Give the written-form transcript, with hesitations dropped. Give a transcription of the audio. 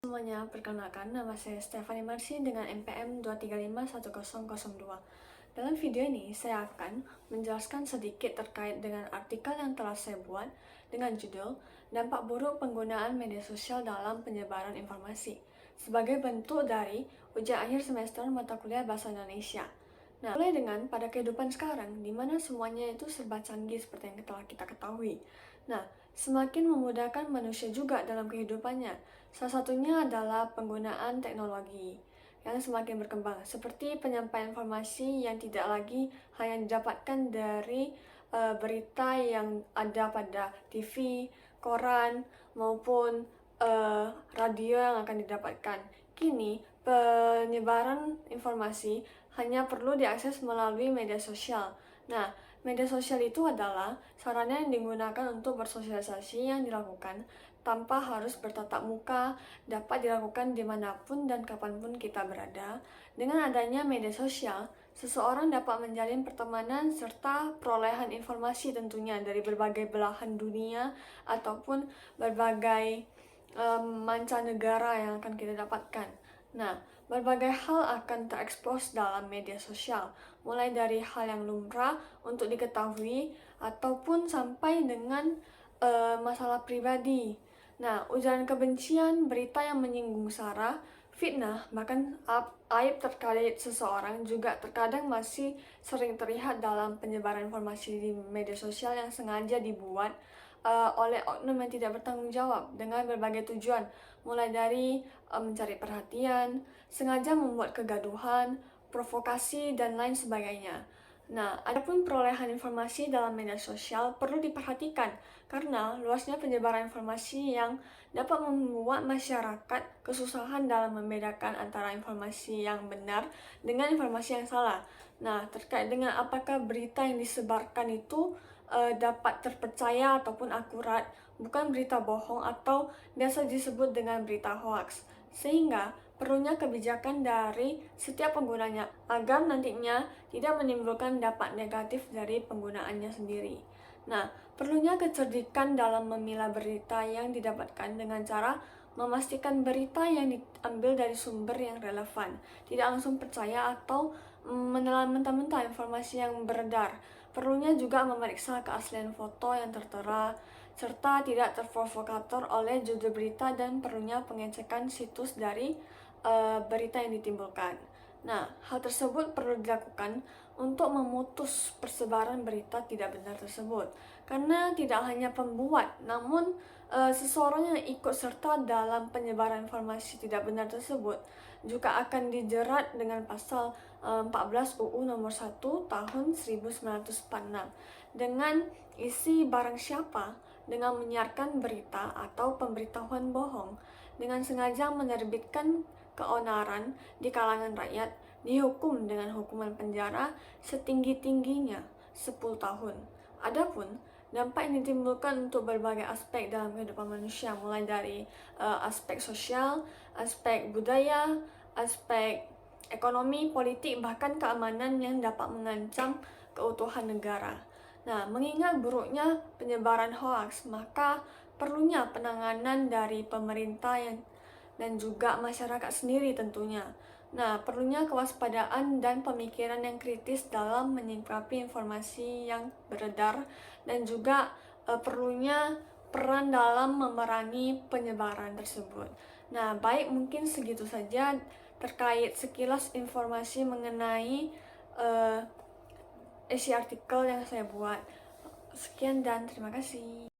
Semuanya, perkenalkan nama saya Stephanie Marsi dengan NPM 2351002. Dalam video ini, saya akan menjelaskan sedikit terkait dengan artikel yang telah saya buat dengan judul Dampak Buruk Penggunaan Media Sosial dalam Penyebaran Informasi sebagai bentuk dari ujian akhir semester mata kuliah Bahasa Indonesia. Nah, mulai dengan pada kehidupan sekarang, di mana semuanya itu serba canggih seperti yang telah kita ketahui. Nah, semakin memudahkan manusia juga dalam kehidupannya. Salah satunya adalah penggunaan teknologi yang semakin berkembang, seperti penyampaian informasi yang tidak lagi hanya didapatkan dari berita yang ada pada TV, koran, maupun radio yang akan didapatkan. Kini, penyebaran informasi hanya perlu diakses melalui media sosial. Nah, media sosial itu adalah sarana yang digunakan untuk bersosialisasi yang dilakukan tanpa harus bertatap muka, dapat dilakukan dimanapun dan kapanpun kita berada. Dengan adanya media sosial, seseorang dapat menjalin pertemanan serta perolehan informasi tentunya dari berbagai belahan dunia ataupun berbagai mancanegara yang akan kita dapatkan. Nah, berbagai hal akan terekspos dalam media sosial, mulai dari hal yang lumrah untuk diketahui ataupun sampai dengan masalah pribadi. Nah, ujaran kebencian, berita yang menyinggung sara, fitnah, bahkan aib terkait seseorang juga terkadang masih sering terlihat dalam penyebaran informasi di media sosial yang sengaja dibuat oleh oknum yang tidak bertanggung jawab dengan berbagai tujuan, mulai dari mencari perhatian, sengaja membuat kegaduhan, provokasi, dan lain sebagainya. Nah, adapun perolehan informasi dalam media sosial perlu diperhatikan karena luasnya penyebaran informasi yang dapat membuat masyarakat kesusahan dalam membedakan antara informasi yang benar dengan informasi yang salah. Nah, terkait dengan apakah berita yang disebarkan itu dapat terpercaya ataupun akurat, bukan berita bohong atau biasa disebut dengan berita hoax. Sehingga perlunya kebijakan dari setiap penggunanya agar nantinya tidak menimbulkan dampak negatif dari penggunaannya sendiri. Nah, perlunya kecerdikan dalam memilah berita yang didapatkan dengan cara memastikan berita yang diambil dari sumber yang relevan, tidak langsung percaya atau menelan mentah-mentah informasi yang beredar. Perlunya juga memeriksa keaslian foto yang tertera, serta tidak terprovokator oleh judul berita dan perlunya pengecekan situs dari berita yang ditimbulkan. Nah, hal tersebut perlu dilakukan untuk memutus persebaran berita tidak benar tersebut. Karena tidak hanya pembuat, namun seseorang yang ikut serta dalam penyebaran informasi tidak benar tersebut juga akan dijerat dengan pasal 14 UU nomor 1 tahun 1946 dengan isi barang siapa dengan menyiarkan berita atau pemberitahuan bohong dengan sengaja menerbitkan keonaran di kalangan rakyat dihukum dengan hukuman penjara setinggi-tingginya 10 tahun. Adapun dampak yang ditimbulkan untuk berbagai aspek dalam kehidupan manusia, mulai dari aspek sosial, aspek budaya, aspek ekonomi, politik, bahkan keamanan yang dapat mengancam keutuhan negara. Nah, mengingat buruknya penyebaran hoaks, maka perlunya penanganan dari pemerintah dan juga masyarakat sendiri tentunya. Nah, perlunya kewaspadaan dan pemikiran yang kritis dalam menyikapi informasi yang beredar dan juga perlunya peran dalam memerangi penyebaran tersebut. Nah, baik, mungkin segitu saja terkait sekilas informasi mengenai isi artikel yang saya buat. Sekian dan terima kasih.